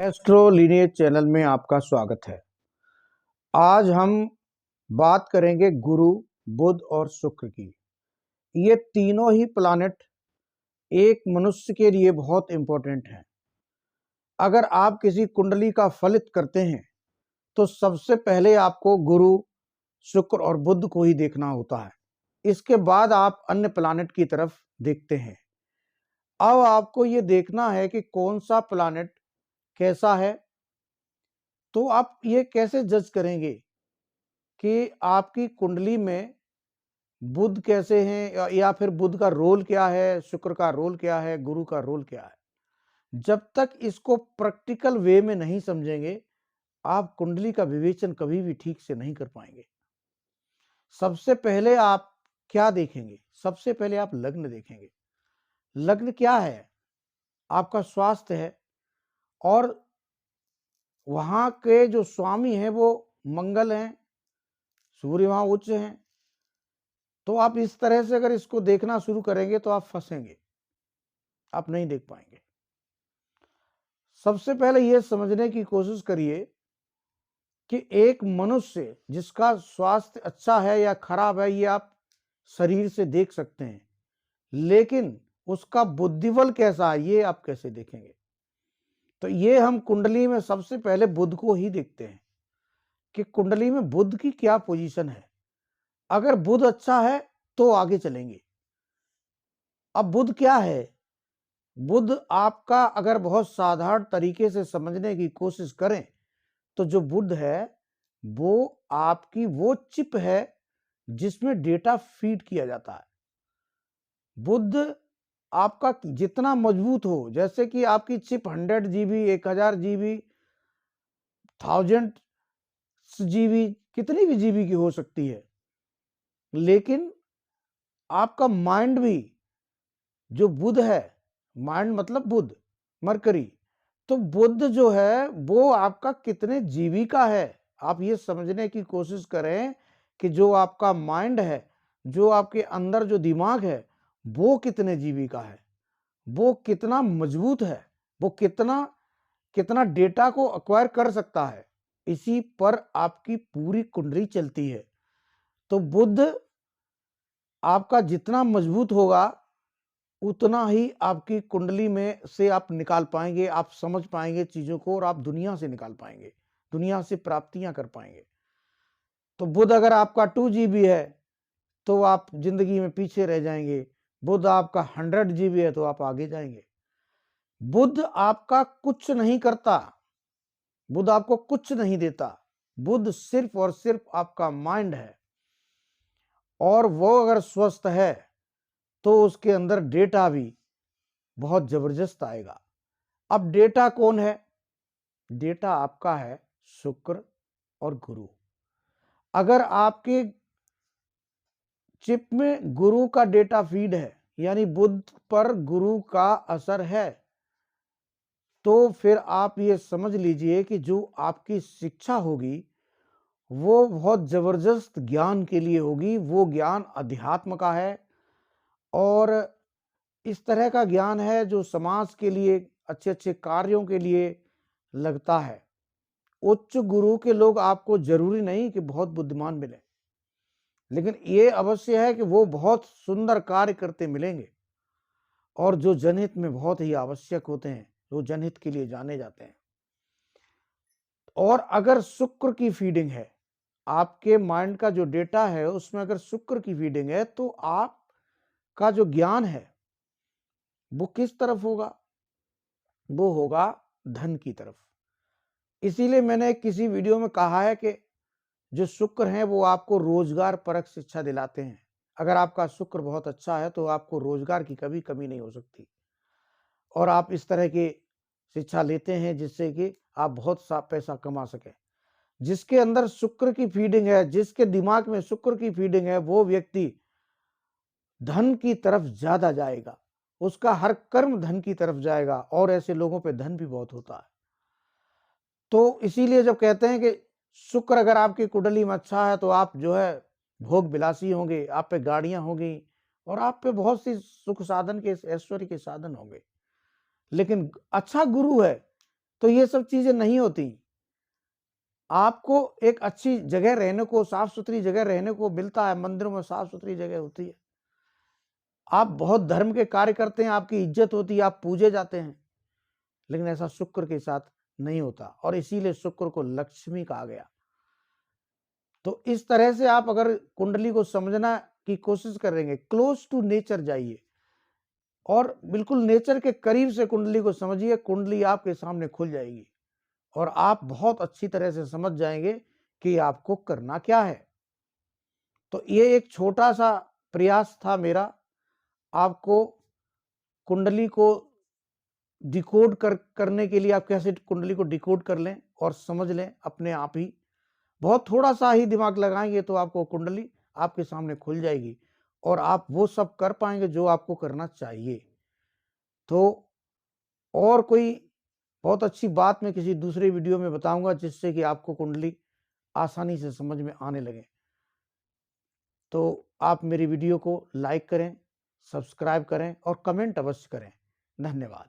Astro lineage channel में आपका स्वागत है। आज हम बात करेंगे गुरु, बुध और शुक्र की। ये तीनों ही प्लैनेट एक मनुष्य के लिए बहुत इंपॉर्टेंट हैं। अगर आप किसी कुंडली का फलित करते हैं तो सबसे पहले आपको गुरु, शुक्र और बुध को ही देखना होता है। इसके बाद आप अन्य प्लैनेट की तरफ देखते हैं। अब आपको ये देखना है कि कौन सा प्लैनेट कैसा है। तो आप ये कैसे जज करेंगे कि आपकी कुंडली में बुध कैसे हैं या फिर बुध का रोल क्या है, शुक्र का रोल क्या है, गुरु का रोल क्या है। जब तक इसको प्रैक्टिकल वे में नहीं समझेंगे, आप कुंडली का विवेचन कभी भी ठीक से नहीं कर पाएंगे। सबसे पहले आप क्या देखेंगे? सबसे पहले आप लग्न देखेंगे। लग्न क्या है? आपका स्वास्थ्य है और वहां के जो स्वामी हैं वो मंगल हैं, सूर्य वहां उच्च हैं। तो आप इस तरह से अगर इसको देखना शुरू करेंगे तो आप फंसेंगे, आप नहीं देख पाएंगे। सबसे पहले यह समझने की कोशिश करिए कि एक मनुष्य जिसका स्वास्थ्य अच्छा है या खराब है, ये आप शरीर से देख सकते हैं, लेकिन उसका बुद्धिबल कैसा है ये आप कैसे देखेंगे? तो ये हम कुंडली में सबसे पहले बुध को ही देखते हैं कि कुंडली में बुध की क्या पोजीशन है। अगर बुध अच्छा है तो आगे चलेंगे। अब बुध क्या है? बुध आपका अगर बहुत साधारण तरीके से समझने की कोशिश करें तो जो बुध है वो आपकी वो चिप है जिसमें डेटा फीड किया जाता है। बुध आपका जितना मजबूत हो, जैसे कि आपकी चिप 100 GB, 1000 GB, 1000 GB, कितनी भी जीबी की हो सकती है, लेकिन आपका माइंड भी जो बुध है, माइंड मतलब बुध, मरकरी, तो बुध जो है वो आपका कितने जीबी का है। आप ये समझने की कोशिश करें कि जो आपका माइंड है, जो आपके अंदर जो दिमाग है, वो कितने जीबी का है, वो कितना मजबूत है, वो कितना कितना डेटा को एक्वायर कर सकता है। इसी पर आपकी पूरी कुंडली चलती है। तो बुध आपका जितना मजबूत होगा उतना ही आपकी कुंडली में से आप निकाल पाएंगे, आप समझ पाएंगे चीजों को और आप दुनिया से निकाल पाएंगे, दुनिया से प्राप्तियां कर पाएंगे। तो बुध अगर आपका 2 GB है तो आप जिंदगी में पीछे रह जाएंगे। बुध आपका 100 GB है तो आप आगे जाएंगे। बुध आपका कुछ नहीं करता, बुध आपको कुछ नहीं देता। बुध सिर्फ और सिर्फ आपका माइंड है, और वो अगर स्वस्थ है तो उसके अंदर डेटा भी बहुत जबरदस्त आएगा। अब डेटा कौन है? डेटा आपका है शुक्र और गुरु। अगर आपके चिप में गुरु का डेटा फीड है, यानी बुध पर गुरु का असर है, तो फिर आप ये समझ लीजिए कि जो आपकी शिक्षा होगी वो बहुत जबरदस्त ज्ञान के लिए होगी। वो ज्ञान अध्यात्म का है और इस तरह का ज्ञान है जो समाज के लिए, अच्छे अच्छे कार्यों के लिए लगता है। उच्च गुरु के लोग आपको जरूरी नहीं कि बहुत बुद्धिमान मिले, लेकिन ये अवश्य है कि वो बहुत सुंदर कार्य करते मिलेंगे और जो जनहित में बहुत ही आवश्यक होते हैं, जो जनहित के लिए जाने जाते हैं। और अगर शुक्र की फीडिंग है, आपके माइंड का जो डेटा है उसमें अगर शुक्र की फीडिंग है तो आपका जो ज्ञान है वो किस तरफ होगा? वो होगा धन की तरफ। इसीलिए मैंने किसी वीडियो में कहा है कि जो शुक्र हैं वो आपको रोजगार परक शिक्षा दिलाते हैं। अगर आपका शुक्र बहुत अच्छा है तो आपको रोजगार की कभी कमी नहीं हो सकती, और आप इस तरह की शिक्षा लेते हैं जिससे कि आप बहुत सा पैसा कमा सकें। जिसके अंदर शुक्र की फीडिंग है, जिसके दिमाग में शुक्र की फीडिंग है, वो व्यक्ति धन की तरफ ज्यादा जाएगा, उसका हर कर्म धन की तरफ जाएगा, और ऐसे लोगों पे धन भी बहुत होता है। तो इसीलिए जब कहते हैं कि शुक्र अगर आपकी कुंडली में अच्छा है तो आप जो है भोग विलासी होंगे, आप पे गाड़ियां होंगी और आप पे बहुत सी सुख साधन के, ऐश्वर्य के साधन होंगे। लेकिन अच्छा गुरु है तो ये सब चीजें नहीं होती। आपको एक अच्छी जगह रहने को, साफ सुथरी जगह रहने को मिलता है, मंदिरों में साफ सुथरी जगह होती है। आप बहुत धर्म के कार्य करते हैं, आपकी इज्जत होती है, आप पूजे जाते हैं, लेकिन ऐसा शुक्र के साथ नहीं होता, और इसीलिए शुक्र को लक्ष्मी कहा गया। तो इस तरह से आप अगर कुंडली को समझना की कोशिश करेंगे, क्लोज टू नेचर जाइए और बिल्कुल नेचर के करीब से कुंडली को समझिए, कुंडली आपके सामने खुल जाएगी और आप बहुत अच्छी तरह से समझ जाएंगे कि आपको करना क्या है। तो ये एक छोटा सा प्रयास था मेरा, आपको कुंडली को डिकोड करने के लिए। आप कैसे कुंडली को डिकोड कर लें और समझ लें अपने आप ही, बहुत थोड़ा सा ही दिमाग लगाएंगे तो आपको कुंडली आपके सामने खुल जाएगी और आप वो सब कर पाएंगे जो आपको करना चाहिए। तो और कोई बहुत अच्छी बात मैं किसी दूसरे वीडियो में बताऊंगा, जिससे कि आपको कुंडली आसानी से समझ में आने लगे। तो आप मेरी वीडियो को लाइक करें, सब्सक्राइब करें और कमेंट अवश्य करें। धन्यवाद।